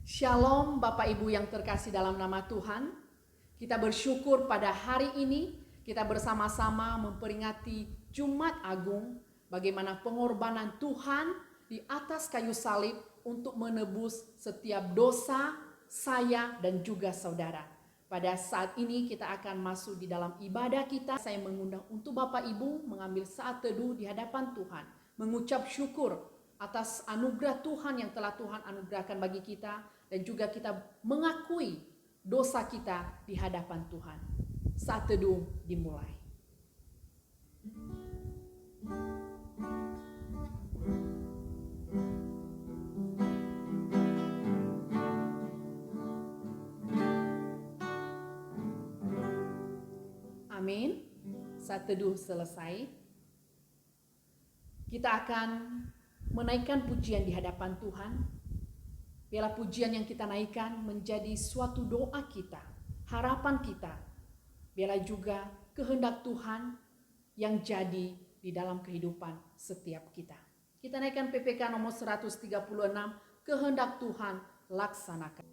Shalom Bapak Ibu yang terkasih dalam nama Tuhan. Kita bersyukur pada hari ini kita bersama-sama memperingati Jumat Agung, bagaimana pengorbanan Tuhan di atas kayu salib untuk menebus setiap dosa saya dan juga saudara. Pada saat ini kita akan masuk di dalam ibadah kita. Saya mengundang untuk Bapak Ibu mengambil saat teduh di hadapan Tuhan, mengucap syukur atas anugerah Tuhan yang telah Tuhan anugerahkan bagi kita, dan juga kita mengakui dosa kita di hadapan Tuhan. Saat teduh dimulai. Amin. Saat teduh selesai, kita akan menaikkan pujian di hadapan Tuhan. Biarlah pujian yang kita naikkan menjadi suatu doa kita, harapan kita. Biarlah juga kehendak Tuhan yang jadi di dalam kehidupan setiap kita. Kita naikkan PPK nomor 136, kehendak Tuhan laksanakan.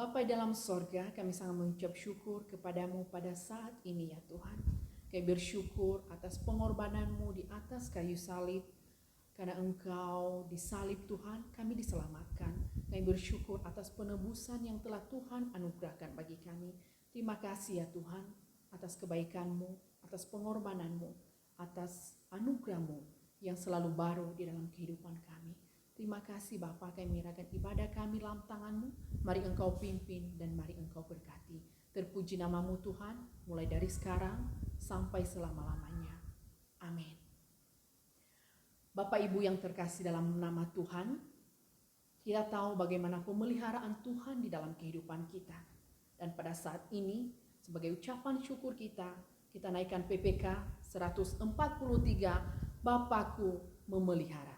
Bapa dalam sorga, kami sangat mengucap syukur kepadamu pada saat ini ya Tuhan. Kami bersyukur atas pengorbananmu di atas kayu salib. Karena Engkau disalib Tuhan, kami diselamatkan. Kami bersyukur atas penebusan yang telah Tuhan anugerahkan bagi kami. Terima kasih ya Tuhan atas kebaikan-Mu, atas pengorbanan-Mu, atas anugerah-Mu yang selalu baru di dalam kehidupan kami. Terima kasih Bapa, kami menyerahkan ibadah kami dalam tangan-Mu. Mari Engkau pimpin dan mari Engkau berkati. Terpuji nama-Mu Tuhan, mulai dari sekarang sampai selama-lamanya. Amin. Bapak Ibu yang terkasih dalam nama Tuhan, kita tahu bagaimana pemeliharaan Tuhan di dalam kehidupan kita. Dan pada saat ini, sebagai ucapan syukur kita naikkan PPK 143, Bapakku memelihara.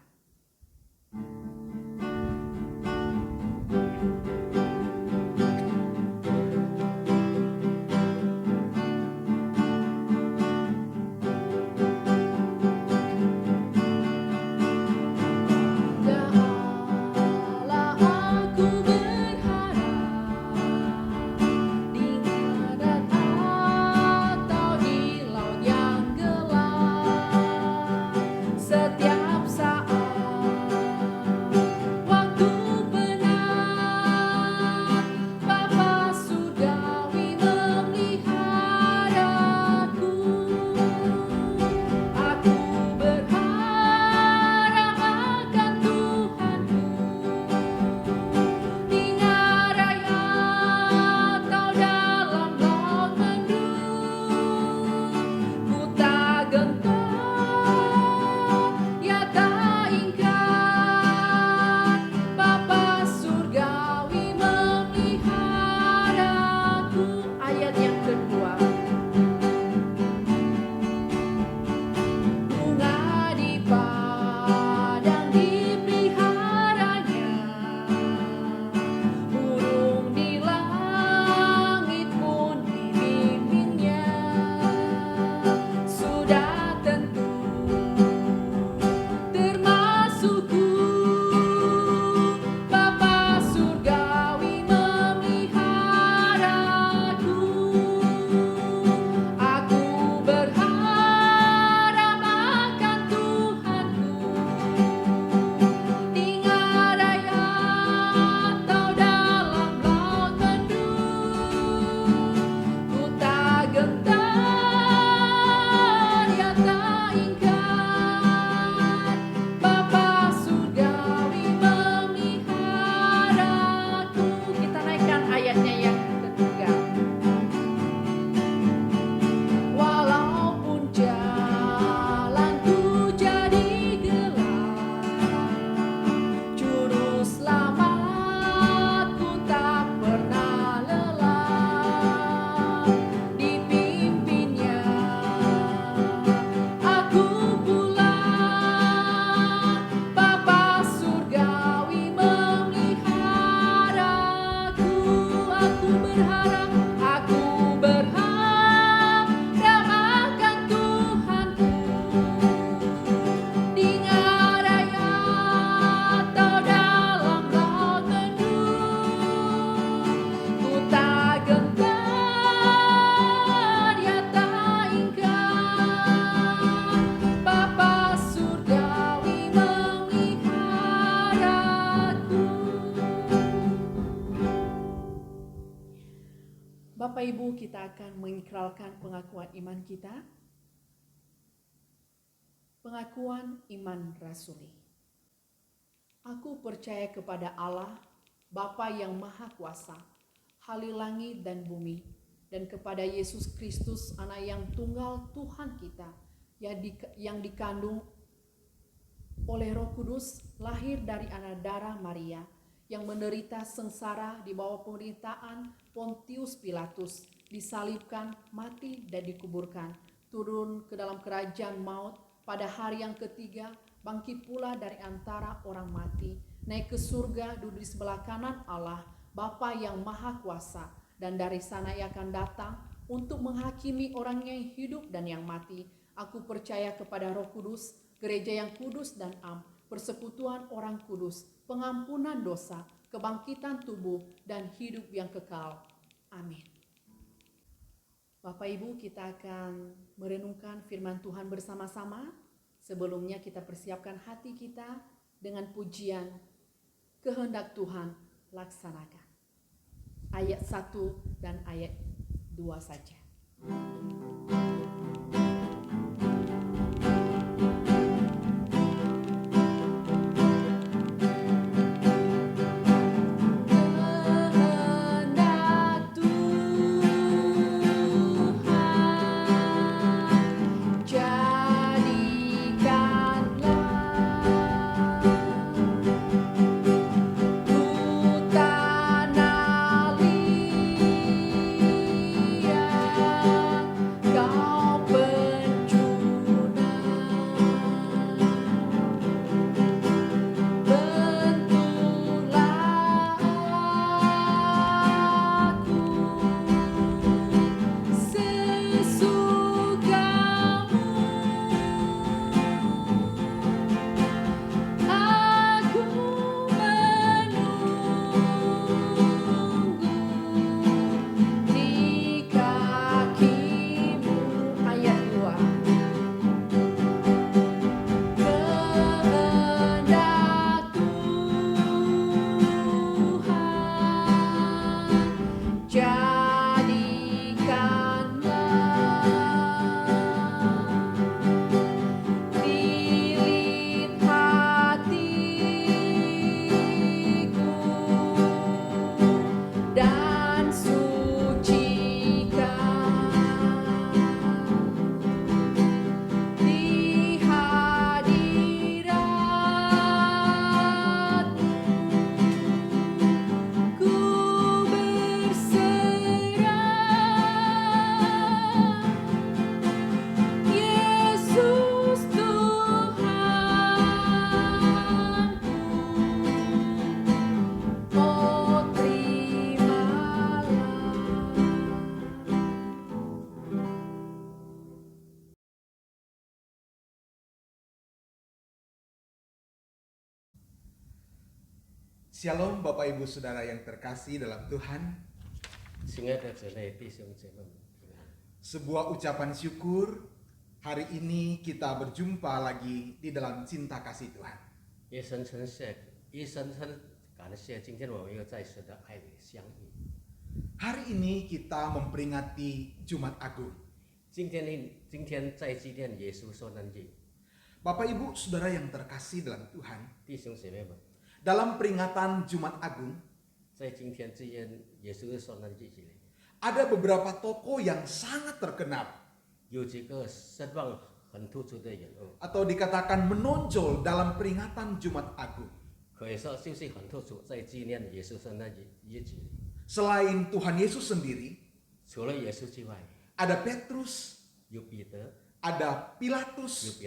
Setiap Bapak Ibu, kita akan mengikrarkan pengakuan iman kita. Pengakuan iman rasuli. Aku percaya kepada Allah, Bapa yang Maha Kuasa, Hali langit dan bumi, dan kepada Yesus Kristus, Anak yang tunggal Tuhan kita, yang dikandung oleh Roh Kudus, lahir dari anak darah Maria, yang menderita sengsara di bawah pemerintahan Pontius Pilatus, disalibkan, mati dan dikuburkan, turun ke dalam kerajaan maut, pada hari yang ketiga bangkit pula dari antara orang mati, naik ke surga, duduk di sebelah kanan Allah, Bapa yang Maha Kuasa, dan dari sana Ia akan datang untuk menghakimi orang yang hidup dan yang mati. Aku percaya kepada Roh Kudus, gereja yang kudus dan am, persekutuan orang kudus, pengampunan dosa, kebangkitan tubuh, dan hidup yang kekal. Amin. Bapak Ibu, kita akan merenungkan firman Tuhan bersama-sama. Sebelumnya kita persiapkan hati kita dengan pujian kehendak Tuhan laksanakan. Ayat 1 dan ayat 2 saja. Shalom Bapak Ibu Saudara yang terkasih dalam Tuhan. Sebuah ucapan syukur, hari ini kita berjumpa lagi di dalam cinta kasih Tuhan. Hari ini kita memperingati Jumat Agung. Bapak Ibu Saudara yang terkasih dalam Tuhan, dalam peringatan Jumat Agung, ada beberapa tokoh yang sangat terkenal atau dikatakan menonjol dalam peringatan Jumat Agung. Selain Tuhan Yesus sendiri, ada Petrus, ada Pilatus,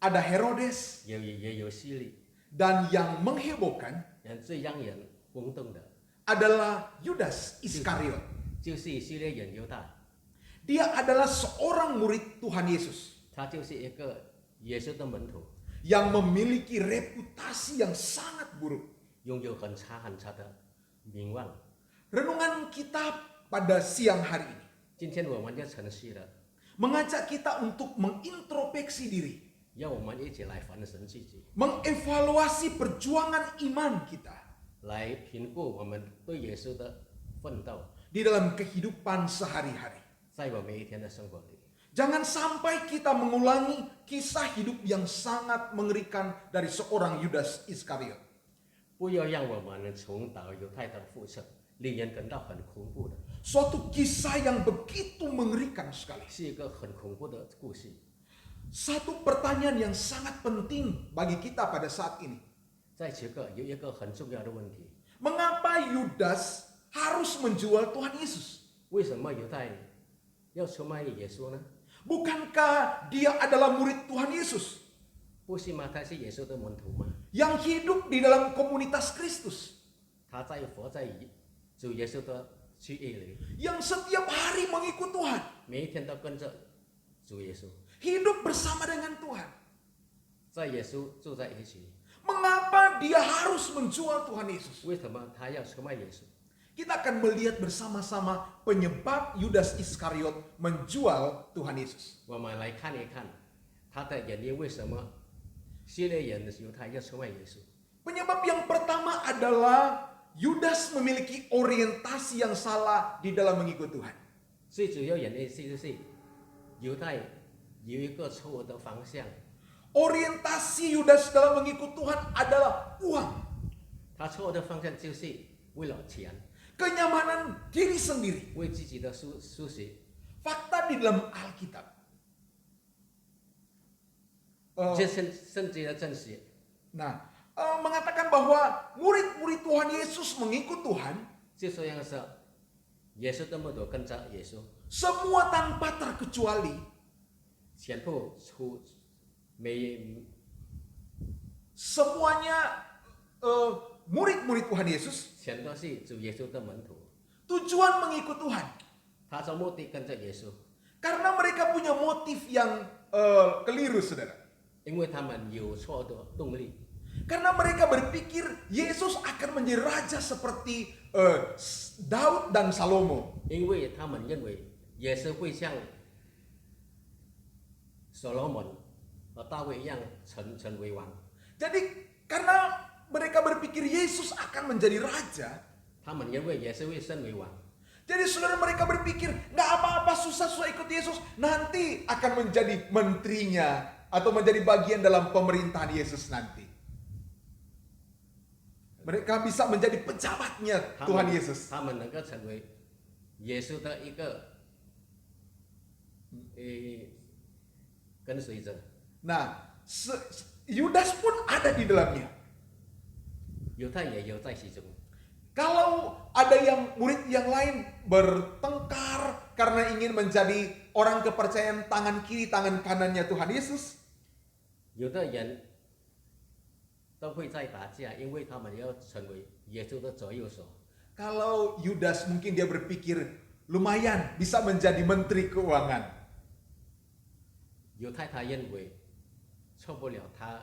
ada Herodes, dan yang menghebohkan adalah Yudas Iskariot. Dia adalah seorang murid Tuhan Yesus yang memiliki reputasi yang sangat buruk. Renungan kita pada siang hari ini mengajak kita untuk mengintrospeksi diri, mengevaluasi perjuangan iman kita, di dalam kehidupan sehari-hari. 在我每一天的生活里， Jangan sampai kita mengulangi kisah hidup yang sangat mengerikan dari seorang Yudas Iskariot. 不要让我们重蹈犹太的覆辙，令人感到很恐怖的， Suatu kisah yang begitu mengerikan sekali. 是一个很恐怖的故事。 Satu pertanyaan yang sangat penting bagi kita pada saat ini. 在此刻有一个很重要的问题： Mengapa Yudas harus menjual Tuhan Yesus? 为什么犹太要出卖耶稣呢？ Bukankah dia adalah murid Tuhan Yesus 不是吗？他是耶稣的门徒吗？ yang hidup di dalam komunitas Kristus, 他在活在主耶稣的区域里， yang setiap hari mengikut Tuhan, 每一天都跟着主耶稣， hidup bersama dengan Tuhan. 在耶稣住在一起。 Mengapa dia harus menjual Tuhan Yesus? 为什么他要出卖耶稣？ Kita akan melihat bersama-sama penyebab Yudas Iskariot menjual Tuhan Yesus. 我们来看一看他的原因，为什么希腊人的犹太要出卖耶稣？ Penyebab yang pertama adalah Yudas memiliki orientasi yang salah di dalam mengikut Tuhan. 最主要原因就是犹太有一个错误的方向， Orientasi Yudas dalam mengikut Tuhan adalah uang, 他错误的方向就是为了钱， kenyamanan diri sendiri. 为自己的舒适。 Fakta di dalam Alkitab, 这圣经的证实， mengatakan bahwa murid-murid Tuhan Yesus mengikut Tuhan, 就这样说，耶稣的门徒跟着耶稣， semua tanpa terkecuali 全部semuanya murid-murid Tuhan Yesus 全都是主耶稣的门徒， tujuan mengikut Tuhan 他的目的跟着耶稣， karena mereka punya motif yang keliru, saudara. 因为他们有错的动力， Karena mereka berpikir Yesus akan menjadi raja seperti Daud dan Salomo. 因为他们认为耶稣会像所罗门和大卫一样成为王， Jadi karena mereka berpikir Yesus akan menjadi raja, 他们认为耶稣会升为王， jadi saudara mereka berpikir nggak apa-apa susah ikut Yesus, nanti akan menjadi menterinya atau menjadi bagian dalam pemerintahan Yesus nanti. Mereka bisa menjadi pejabatnya 他 Tuhan 们 Yesus. 他们能够成为耶稣的一个跟随者。 Nah, Yudas pun ada di dalamnya. 犹太也有在其中。 Kalau ada yang murid yang lain bertengkar karena ingin menjadi orang kepercayaan tangan kiri tangan kanannya Tuhan Yesus, 有的人都会在打架，因为他们要成为耶稣的左右手。 kalau Yudas mungkin dia berpikir lumayan bisa menjadi menteri keuangan. 犹太他认为错不了，他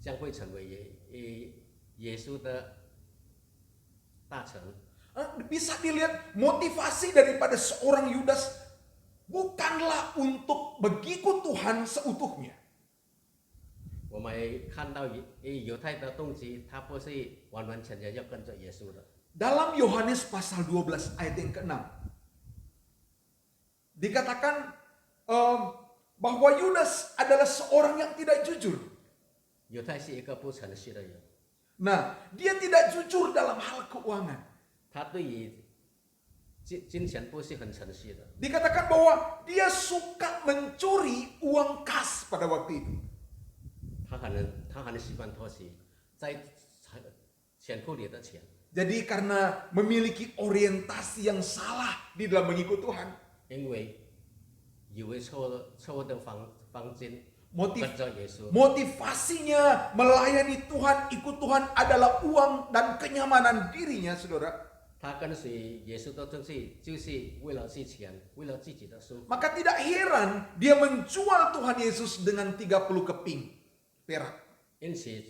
将会成为耶稣的大臣。 Bisa dilihat motivasi daripada seorang Yudas bukanlah untuk mengikut Tuhan seutuhnya. 我们看到犹太的动机，他不是完完全全要跟着耶稣的。 Dalam Yohanes pasal 12 ayat yang ke-6 dikatakan bahwa Yudas adalah seorang yang tidak jujur. 犹太是一个不诚实的人， Nah, dia tidak jujur dalam hal keuangan. 他对于金钱不是很诚实的。 Dikatakan bahwa dia suka mencuri uang kas pada waktu itu. 他很喜欢偷袭在钱库里的钱， Jadi karena memiliki orientasi yang salah di dalam mengikut Tuhan, 因为以为错误的方针 motiv 跟着耶稣， motivasinya melayani Tuhan, ikut Tuhan adalah uang dan kenyamanan dirinya, saudara. 他跟随耶稣的东西就是为了是钱，为了自己的舒服。 Maka tidak heran dia menjual Tuhan Yesus dengan 30 keping perak. 因此，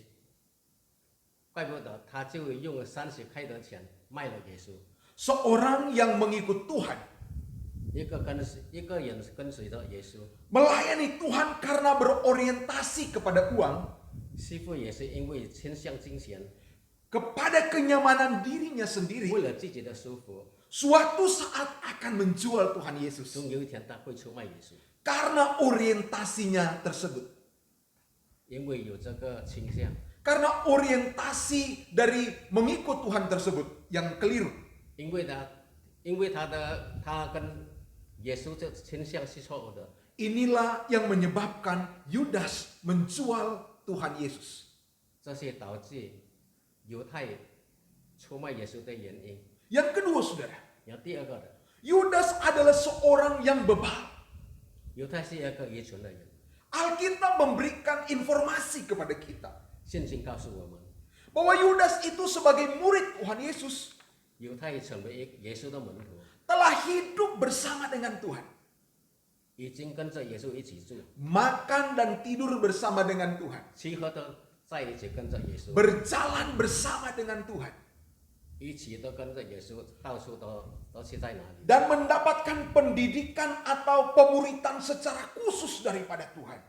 怪不得他就用30块的钱卖了耶稣。 Seorang yang mengikut Tuhan, 一个人跟随着耶稣， melayani Tuhan karena berorientasi kepada uang, 师傅也是因为倾向金钱， kepada kenyamanan dirinya sendiri, 为了自己的舒服， suatu saat akan menjual Tuhan Yesus. 总有一天他会出卖耶稣， Karena orientasinya tersebut. 因为有这个倾向， Karena orientasi dari mengikut Tuhan tersebut yang keliru. 因为他跟耶稣这倾向是错误的， Inilah yang menyebabkan Yudas menjual Tuhan Yesus. 这些导致犹太出卖耶稣的原因。 Yang kedua, saudara, 然后第二个的， Yudas adalah seorang yang bebal. 犹太是一个愚蠢的人。 Alkitab memberikan informasi kepada kita 圣经告诉我们， bahwa Yudas itu sebagai murid Tuhan Yesus 犹太成为耶稣的门徒， telah hidup bersama dengan Tuhan, 已经跟着耶稣一起住， makan dan tidur bersama dengan Tuhan, 吃喝都在一起跟着耶稣， berjalan bersama dengan Tuhan, 一起都跟着耶稣，到处都是在哪里， dan mendapatkan pendidikan atau pemuritan secara khusus daripada Tuhan.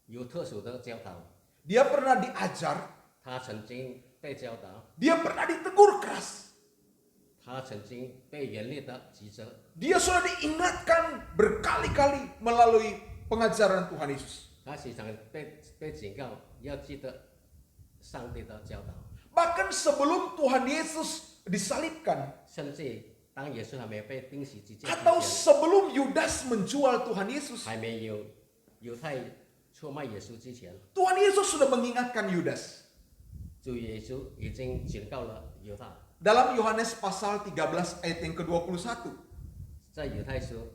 有特殊的教导。 Dia pernah diajar, 他曾经被教导， dia pernah ditegur keras, 他曾经被严厉的指责， dia sudah diingatkan berkali-kali melalui pengajaran Tuhan Yesus. 他时常被警告要记得上帝的教导。 Bahkan sebelum Tuhan Yesus disalibkan, 甚至当耶稣还没有被钉死之前， atau sebelum Yudas menjual Tuhan Yesus, 还没有犹太出卖耶稣之前， Tuhan Yesus sudah mengingatkan Yudas. 主耶稣已经警告了犹太， Dalam Yohanes pasal 13 ayat yang ke-21. 在犹太书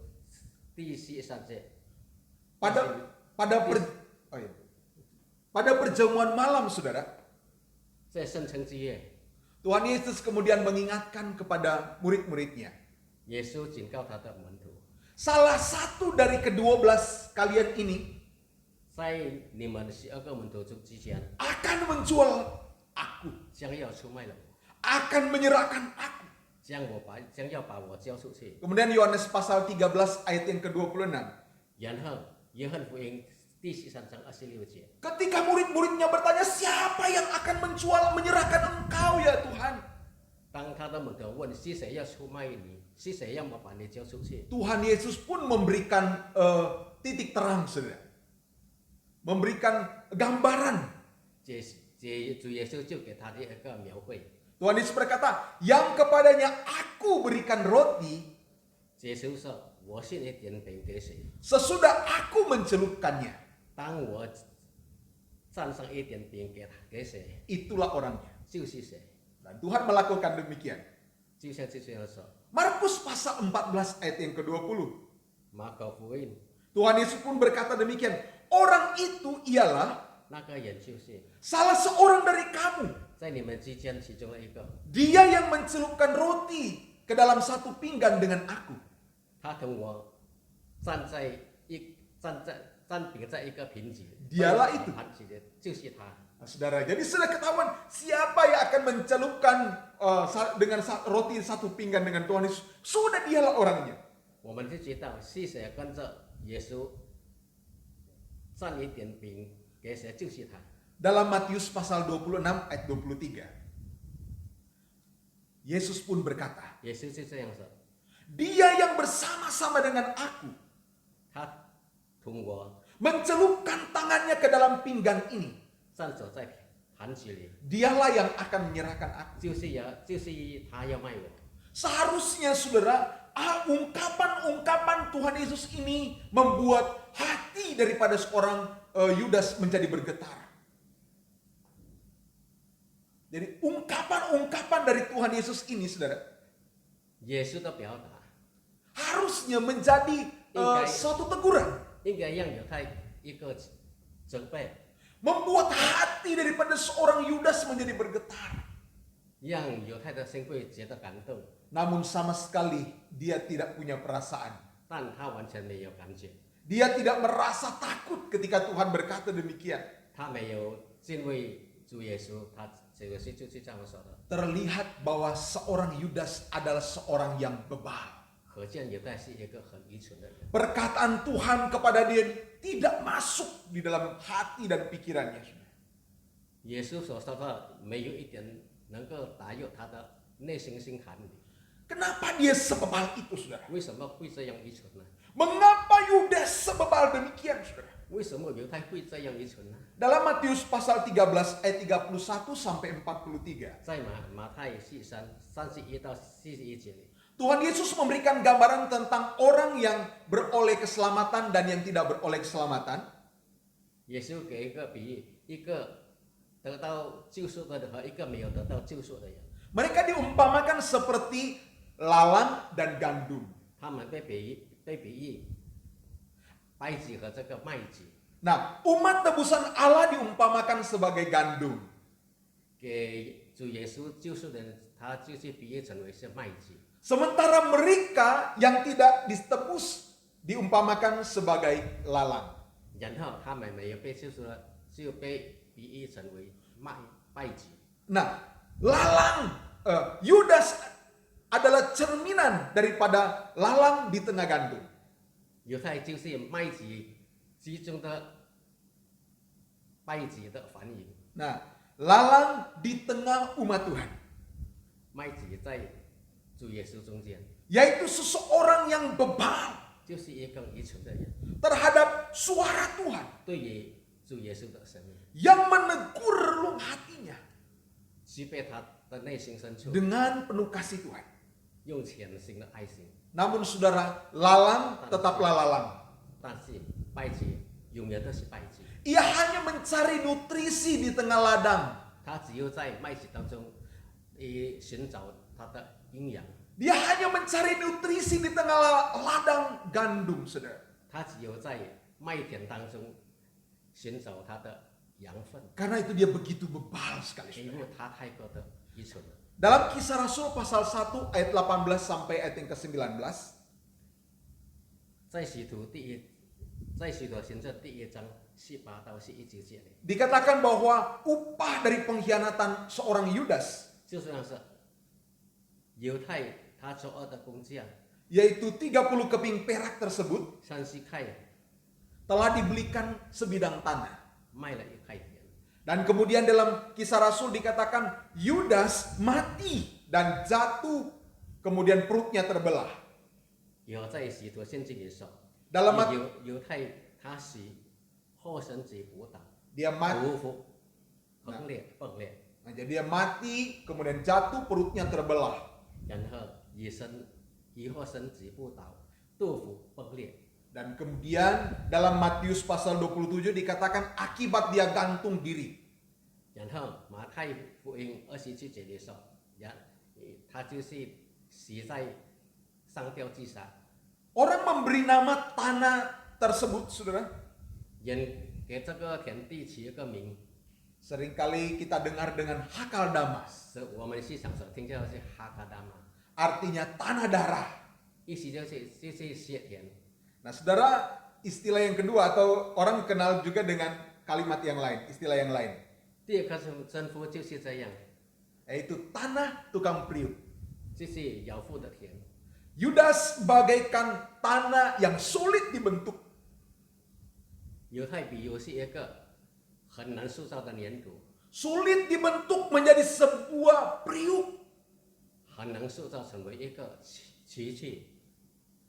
第13节， Pada perjamuan malam, saudara, 在圣称之夜， Tuhan Yesus kemudian mengingatkan kepada murid-muridnya. 耶稣警告他的门徒， Salah satu dari ke-12 kalian ini 在你们12个门徒之前， akan menjual aku, 将要出卖了我， akan menyerahkan aku. 将要把我交出去。 Kemudian Yohanes pasal 13 ayat yang ke-26. 然后约翰福音第13章26节， Ketika murid-muridnya bertanya, siapa yang akan menyerahkan engkau ya Tuhan? 当他的门徒问是谁要出卖你，是谁要把你交出去， Tuhan Yesus pun memberikan titik terang, saudara. Memberikan gambaran. 主耶稣就给他的一个描绘。 Tuhan Yesus berkata, yang kepadanya aku berikan roti 耶稣说：“我是一点饼给谁？ sesudah aku mencelupkannya. 当我蘸上一点饼给谁， Itulah orangnya. 就是谁。 Dan Tuhan melakukan demikian. ”就像这样说， Markus pasal 14 ayat yang ke-20. 马可福音 Tuhan Yesus pun berkata demikian. Orang itu ialah 那个人就是 salah seorang dari kamu. 在你们之间其中的一个， Dia yang mencelupkan roti ke dalam satu pinggan dengan aku. 他同我站饼在一个瓶子， Dialah itu. 盘子的就是他。 Nah, saudara, jadi sudah ketahuan siapa yang akan mencelupkan dengan roti satu pinggan dengan Tuhan Yesus. Sudah dialah orangnya. 我们就知道是谁跟着耶稣蘸一点饼给谁，就是他。 Dalam Matius pasal 26 ayat 23. Yesus pun berkata, 耶稣就这样说， Dia yang bersama-sama dengan aku 他同我 mencelupkan tangannya ke dalam pinggan ini. 站走在盘子里， Dialah yang akan menyerahkan aku. 就是他要卖我。 Seharusnya saudara, ungkapan-ungkapan Tuhan Yesus ini membuat hati daripada seorang Yudas menjadi bergetar. Jadi ungkapan-ungkapan dari Tuhan Yesus ini, saudara, 耶稣的表达 harusnya menjadi suatu teguran. 应该让犹太一个责备， Membuat hati daripada seorang Yudas menjadi bergetar. 让犹太的心会觉得感动， Namun sama sekali dia tidak punya perasaan. 但他完全没有感觉， Dia tidak merasa takut ketika Tuhan berkata demikian. 他没有敬畏主耶稣，他这个是就是这样说的。 Terlihat bahwa seorang Yudas adalah seorang yang bebal. 可见犹太是一个很愚蠢的人。 Perkataan Tuhan kepada dia tidak masuk di dalam hati dan pikirannya. 耶稣所说的没有一点能够打入他的内心心坎里。Kenapa dia sebebal itu, saudara? 为什么会这样愚蠢呢？ Mengapa Yudas sebebal demikian, saudara? 为什么犹太会这样愚蠢呢？ Dalam Matius pasal 13 ayat 31 sampai 43. 在马太31到41节里， Tuhan Yesus memberikan gambaran tentang orang yang beroleh keselamatan dan yang tidak beroleh keselamatan. 耶稣给一个比喻，一个得到救赎的人和一个没有得到救赎的人， Mereka diumpamakan seperti lalang dan gandum. 他们被比喻稗子和这个麦子。 Nah, umat tebusan Allah diumpamakan sebagai gandum. 给主耶稣救赎的人，他就是比喻成为是麦子。 Sementara mereka yang tidak ditebus diumpamakan sebagai lalang. 然后他们没有被救赎了，就被比喻成为稗子。 Nah, lalang Yudas adalah cerminan daripada lalang di tengah gandum. 犹太就是麦子之中的稗子的反应， Nah, lalang di tengah umat Tuhan, 麦子在主耶稣中间， yaitu seseorang yang bebal 就是一个愚蠢的人， terhadap suara Tuhan, 对于主耶稣的生命， yang menegur relung hatinya 击败他的内心深处， dengan penuh kasih Tuhan. 用全心的爱心。 Namun saudara, lalang tetaplah lalang. 但是稗子永远都是稗子， Ia hanya mencari nutrisi di tengah ladang. 他只有在麦子当中，寻找他的营养， Dia hanya mencari nutrisi di tengah ladang gandum, saudara. 他只有在麦田当中寻找他的养分， Karena itu dia begitu bebal sekali, 因 saudara. 为他太过的愚蠢了。 Dalam Kisah Rasul pasal 1 ayat 18 sampai ayat yang ke-19, 在使徒行传第1章18到19节里， dikatakan bahwa upah dari pengkhianatan seorang Yudas, 就像是犹太他作恶的工价， yaitu 30 keping perak tersebut, 30块 telah dibelikan sebidang tanah. 卖了1块田。 Dan kemudian dalam Kisah Rasul dikatakan Yudas mati dan jatuh, kemudian perutnya terbelah. 以后在使徒行传里说， Dalam 犹太他死后身子不倒， dia mati, 骨腹崩裂， nah, jadi dia mati, kemudian jatuh, perutnya terbelah. 然后以后身子不倒，肚腹崩裂。 Dan kemudian dalam Matius pasal 27 dikatakan akibat dia gantung diri. 然后马太福音27节里说，他就是死在上吊自杀。 Orang memberi nama tanah tersebut, saudara. 人给这个田地起一个名， Seringkali kita dengar dengan Hakal Damas. 是我们市场所听到的是哈卡达玛， Artinya tanah darah. 意思就是血田。 Nah, saudara, istilah yang kedua atau orang kenal juga dengan kalimat yang lain, istilah yang lain, 第二个征夫就是这样， yaitu tanah tukang periuk. 就是养父的田。 Yudas bagaikan tanah yang sulit dibentuk. 犹太比喻是一个很难塑造的粘土， Sulit dibentuk menjadi sebuah periuk 很难塑造成为一个奇迹，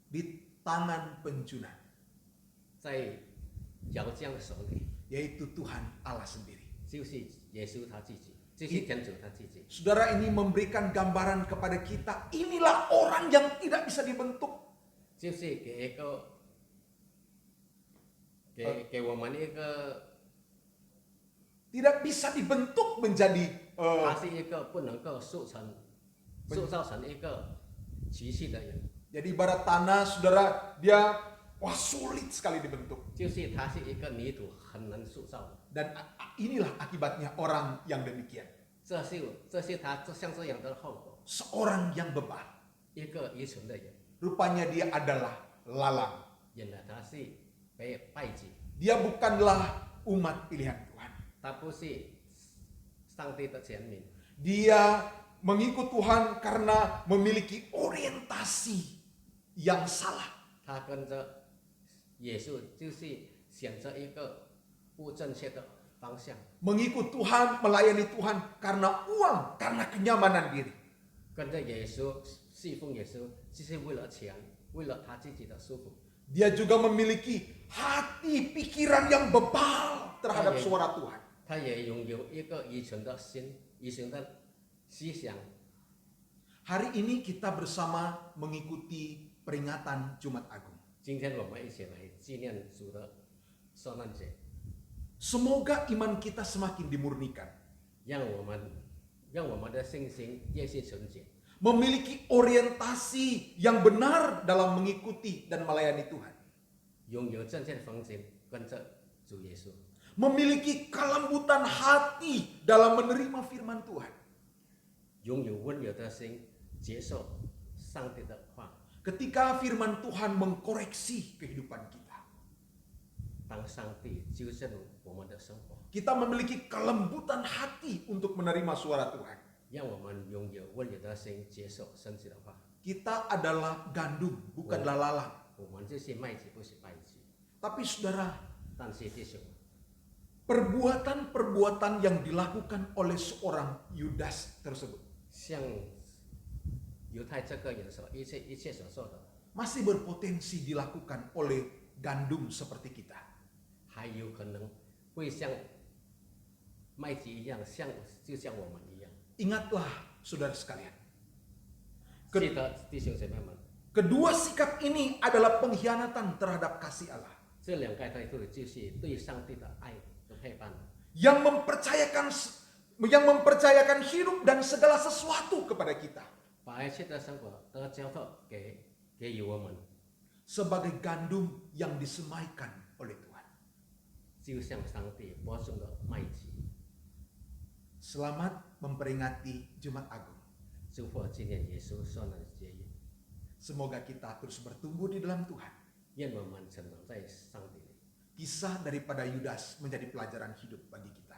di tangan penjunan, 在窑匠手里， yaitu Tuhan Allah sendiri. 就是耶稣他自己，就是天主他自己。 Saudara, ini memberikan gambaran kepada kita, inilah orang yang tidak bisa dibentuk. 就是给我们一个， Tidak bisa dibentuk menjadi 他是一个不能够塑造成一个奇迹的人， jadi ibarat tanah, saudara, dia wah sulit sekali dibentuk. 就是他是一个泥土，很难塑造的。 Dan inilah akibatnya orang yang demikian. 这是他像这样的后果， Seorang yang bebal. 一个愚蠢的人， Rupanya dia adalah lalang. 原来他是被拜祭， Dia bukanlah umat pilihan Tuhan. 他不是上帝的选民， Dia mengikut Tuhan karena memiliki orientasi yang salah. 他跟着耶稣就是选择一个不正确的方向， Mengikut Tuhan, melayani Tuhan karena uang, karena kenyamanan diri. 跟着耶稣侍奉耶稣，只是为了钱，为了他自己的舒服。 Dia juga memiliki hati pikiran yang bebal terhadap Oke. suara Tuhan. 他也拥有一个愚蠢的心、愚蠢的思想。 Hari ini kita bersama mengikuti peringatan Jumat Agung. 今天我们一起来纪念主的受难节， Semoga iman kita semakin dimurnikan. 让我们的信心越是纯洁， Memiliki orientasi yang benar dalam mengikuti dan melayani Tuhan. 拥有正确的方针，跟着主耶稣， Memiliki kelembutan hati dalam menerima firman Tuhan. 拥有温柔的心，接受上帝的话。 Ketika firman Tuhan mengkoreksi kehidupan kita. 当上帝纠正我们的生活， Kita memiliki kelembutan hati untuk menerima suara Tuhan. 让我们拥有温柔的心，接受神子的话。 Kita adalah gandum, bukanlah lalang. 我们就是麦子，不是稗子。 Tapi saudara, 但是弟兄， perbuatan-perbuatan yang dilakukan oleh seorang Yudas tersebut 像犹太这个人所一切所做的， masih berpotensi dilakukan oleh gandum seperti kita. 还有可能会像麦子一样，就像我们一样。 Ingatlah saudara sekalian, 记得弟兄姐妹们， kedua sikap ini adalah pengkhianatan terhadap kasih Allah. 这两个态度就是对上帝的爱的陪伴， Yang mempercayakan hidup dan segala sesuatu kepada kita. 把一切的生活都交托给予我们， Sebagai gandum yang disemaikan oleh Tuhan. 就像上帝播种的麦子。 Selamat memperingati Jumat Agung. 祝福纪念耶稣受难节日， Semoga kita terus bertumbuh di dalam Tuhan. 愿我们成长在上帝里。 Kisah daripada Yudas menjadi pelajaran hidup bagi kita.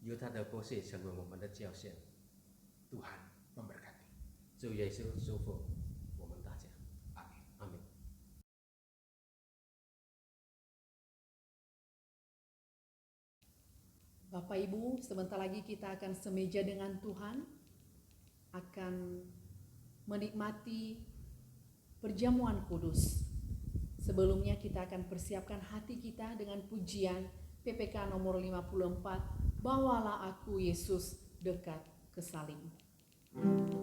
由他的故事成为我们的教训。 Tuhan memberkati. 主耶稣祝福我们大家， Amin. 阿门。 Bapak Ibu, sebentar lagi kita akan semeja dengan Tuhan, akan menikmati perjamuan kudus. Sebelumnya kita akan persiapkan hati kita dengan pujian PPK nomor 54, Bawalah aku Yesus dekat ke salib. Dekat ke salib.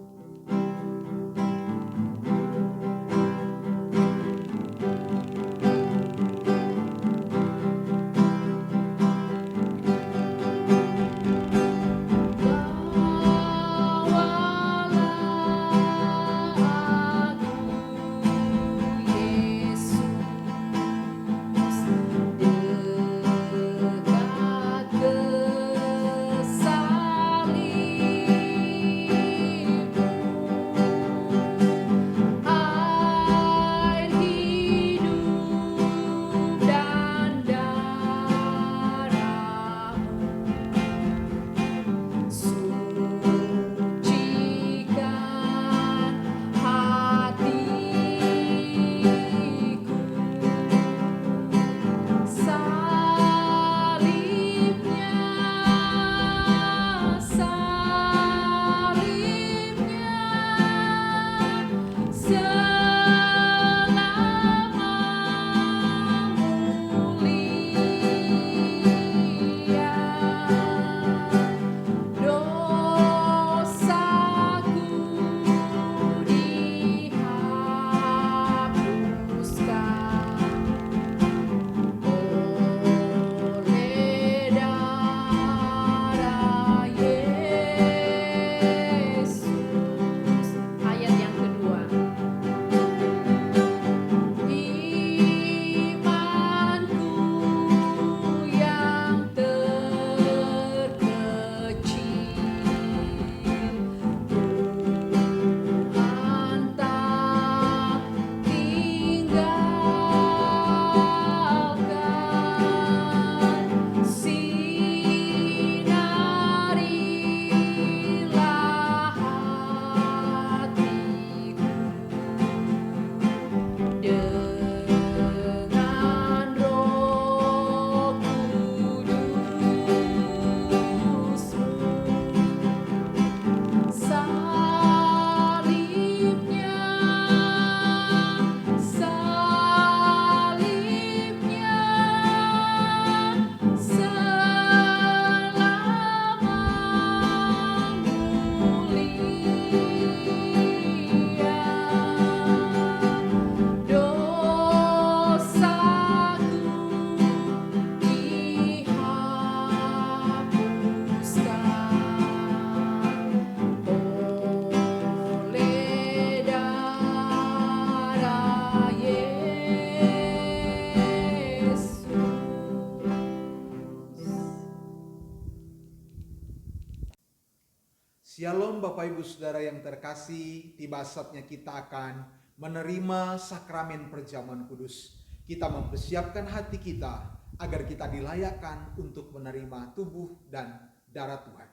Shalom Bapak Ibu Saudara yang terkasih, tiba saatnya kita akan menerima sakramen perjamuan kudus. Kita mempersiapkan hati kita agar kita dilayakkan untuk menerima tubuh dan darah Tuhan.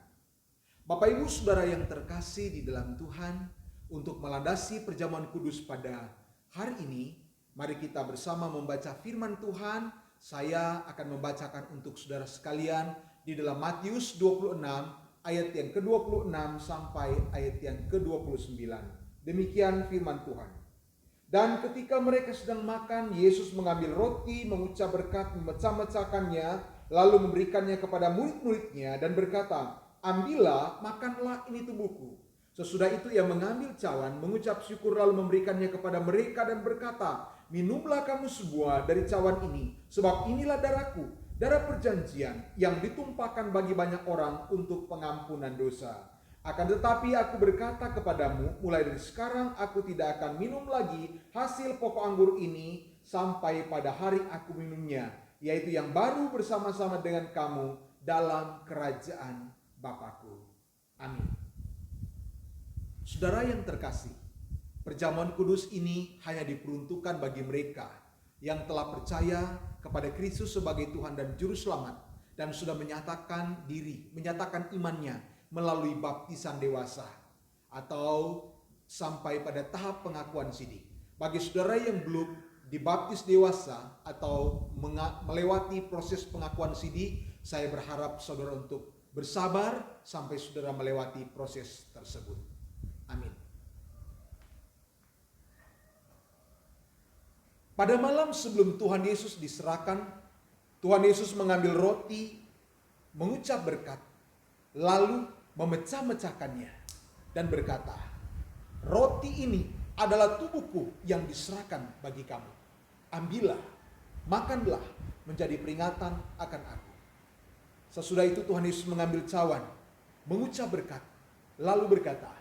Bapak Ibu Saudara yang terkasih di dalam Tuhan, untuk melandasi perjamuan kudus pada hari ini, mari kita bersama membaca firman Tuhan. Saya akan membacakan untuk saudara sekalian di dalam Matius 26 ayat yang ke-26 sampai ayat yang ke-29. Demikian firman Tuhan. Dan ketika mereka sedang makan, Yesus mengambil roti, mengucap berkat, memecah-mecahkannya, lalu memberikannya kepada murid-muridnya dan berkata, "Ambillah, makanlah, ini tubuhku." Sesudah itu ia mengambil cawan, mengucap syukur lalu memberikannya kepada mereka dan berkata, "Minumlah kamu semua dari cawan ini, sebab inilah darahku, darah perjanjian yang ditumpahkan bagi banyak orang untuk pengampunan dosa. Akan tetapi aku berkata kepadamu, mulai dari sekarang aku tidak akan minum lagi hasil pokok anggur ini sampai pada hari aku minumnya, yaitu yang baru bersama-sama dengan kamu dalam kerajaan Bapakku." Amin. Saudara yang terkasih, perjamuan kudus ini hanya diperuntukkan bagi mereka yang telah percaya kepada Kristus sebagai Tuhan dan Juru Selamat dan sudah menyatakan imannya melalui baptisan dewasa atau sampai pada tahap pengakuan sidik. Bagi saudara yang belum dibaptis dewasa atau melewati proses pengakuan sidik, saya berharap saudara untuk bersabar sampai saudara melewati proses tersebut. Amin. Pada malam sebelum Tuhan Yesus diserahkan, Tuhan Yesus mengambil roti, mengucap berkat, lalu memecah-mecahkannya dan berkata, "Roti ini adalah tubuhku yang diserahkan bagi kamu. Ambillah, makanlah, menjadi peringatan akan aku." Sesudah itu Tuhan Yesus mengambil cawan, mengucap berkat, lalu berkata,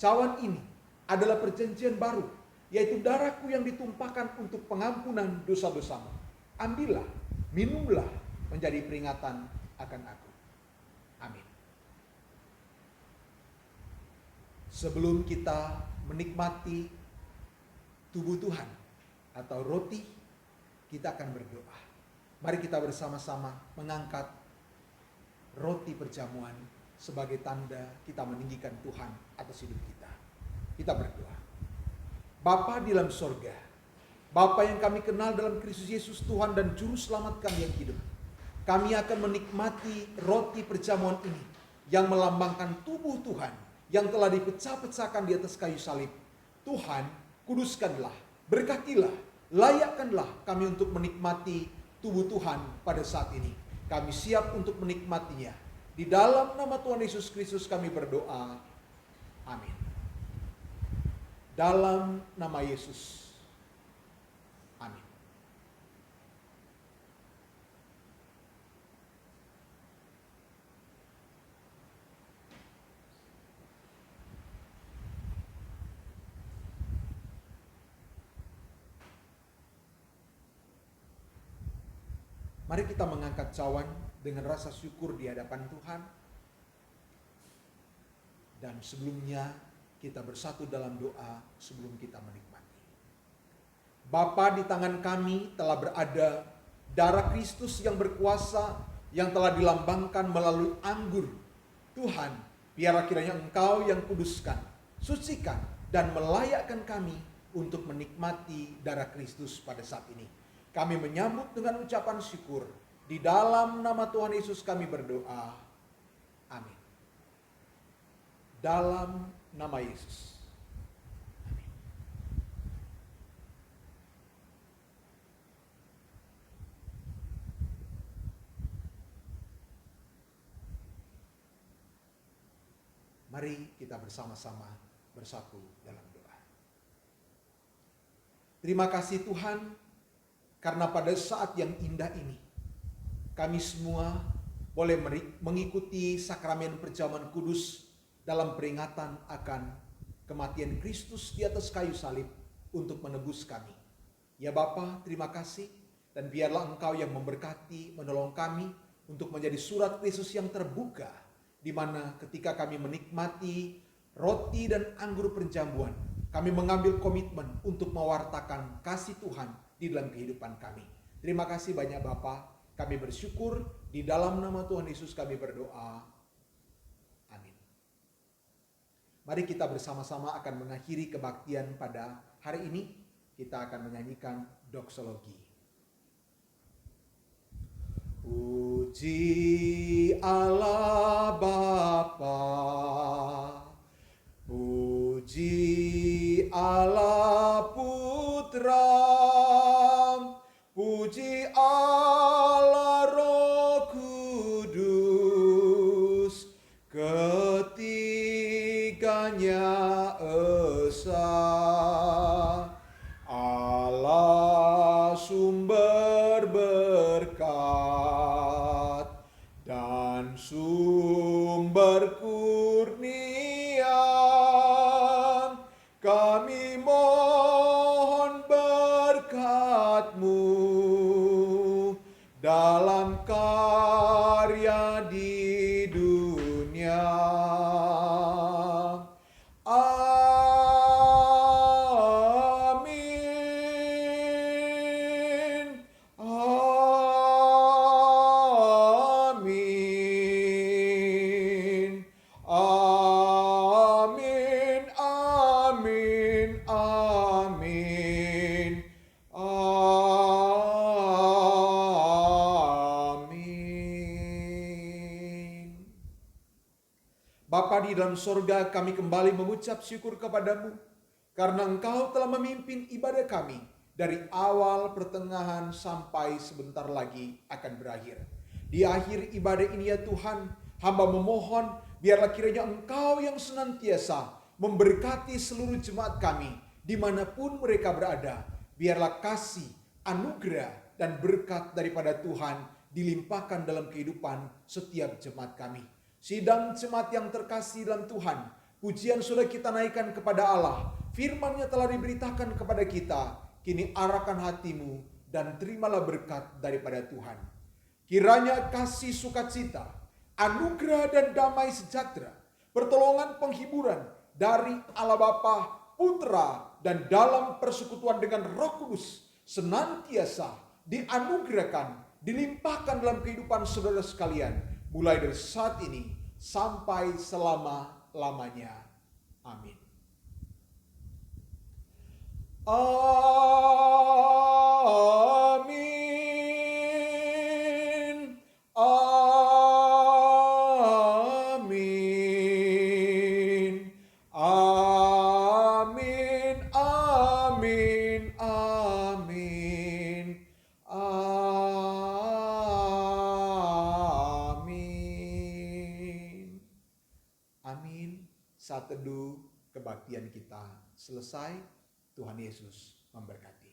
"Cawan ini adalah perjanjian baru, yaitu darahku yang ditumpahkan untuk pengampunan dosa-dosamu. Ambillah, minumlah, menjadi peringatan akan aku." Amin. Sebelum kita menikmati tubuh Tuhan atau roti, kita akan berdoa. Mari kita bersama-sama mengangkat roti perjamuan sebagai tanda kita meninggikan Tuhan atas hidup kita. Kita berdoa. Bapa di dalam sorga, Bapa yang kami kenal dalam Kristus Yesus Tuhan dan Juru Selamat kami yang hidup, kami akan menikmati roti perjamuan ini yang melambangkan tubuh Tuhan yang telah dipecah-pecahkan di atas kayu salib. Tuhan, kuduskanlah, berkatilah, layakkanlah kami untuk menikmati tubuh Tuhan pada saat ini. Kami siap untuk menikmatinya. Di dalam nama Tuhan Yesus Kristus kami berdoa. Amin. Dalam nama Yesus. Amin. Mari kita mengangkat cawan dengan rasa syukur di hadapan Tuhan. Dan sebelumnya kita bersatu dalam doa sebelum kita menikmati. Bapa, di tangan kami telah berada darah Kristus yang berkuasa yang telah dilambangkan melalui anggur. Tuhan, biarlah kiranya Engkau yang kuduskan, sucikan, dan melayakkan kami untuk menikmati darah Kristus pada saat ini. Kami menyambut dengan ucapan syukur. Di dalam nama Tuhan Yesus kami berdoa. Amin. Dalam nama Yesus. Amin. Mari kita bersama-sama bersatu dalam doa. Terima kasih Tuhan, karena pada saat yang indah ini, kami semua boleh mengikuti sakramen perjamuan kudus dalam peringatan akan kematian Kristus di atas kayu salib untuk menebus kami. Ya Bapa, terima kasih, dan biarlah Engkau yang memberkati, menolong kami untuk menjadi surat Kristus yang terbuka, di mana ketika kami menikmati roti dan anggur perjamuan, kami mengambil komitmen untuk mewartakan kasih Tuhan di dalam kehidupan kami. Terima kasih banyak Bapa. Kami bersyukur di dalam nama Tuhan Yesus kami berdoa. Amin. Mari kita bersama-sama akan mengakhiri kebaktian pada hari ini. Kita akan menyanyikan doksologi. Puji Allah Bapa, puji Allah Putra, puji Allah Roh Kudus, ketiganya esa. Allah sumber berkat dan sumber kurnia, kami mohon berkat-Mu dalam karya di dunia. Bapa di dalam sorga, kami kembali mengucap syukur kepadamu karena Engkau telah memimpin ibadah kami dari awal, pertengahan, sampai sebentar lagi akan berakhir. Di akhir ibadah ini ya Tuhan, hamba memohon biarlah kiranya Engkau yang senantiasa memberkati seluruh jemaat kami dimanapun mereka berada. Biarlah kasih, anugerah, dan berkat daripada Tuhan dilimpahkan dalam kehidupan setiap jemaat kami. Sidang jemaat yang terkasih dalam Tuhan, pujian sudah kita naikkan kepada Allah. Firman-Nya telah diberitakan kepada kita. Kini arahkan hatimu dan terimalah berkat daripada Tuhan. Kiranya kasih sukacita, anugerah dan damai sejahtera, pertolongan penghiburan dari Allah Bapa, Putra, dan dalam persekutuan dengan Roh Kudus senantiasa dianugerahkan, dilimpahkan dalam kehidupan saudara sekalian, mulai dari saat ini sampai selama-lamanya. Amin. Amin. Amin. Amin. Amin. Amin. Amin. Saat teduh kebaktian kita selesai. Tuhan Yesus memberkati.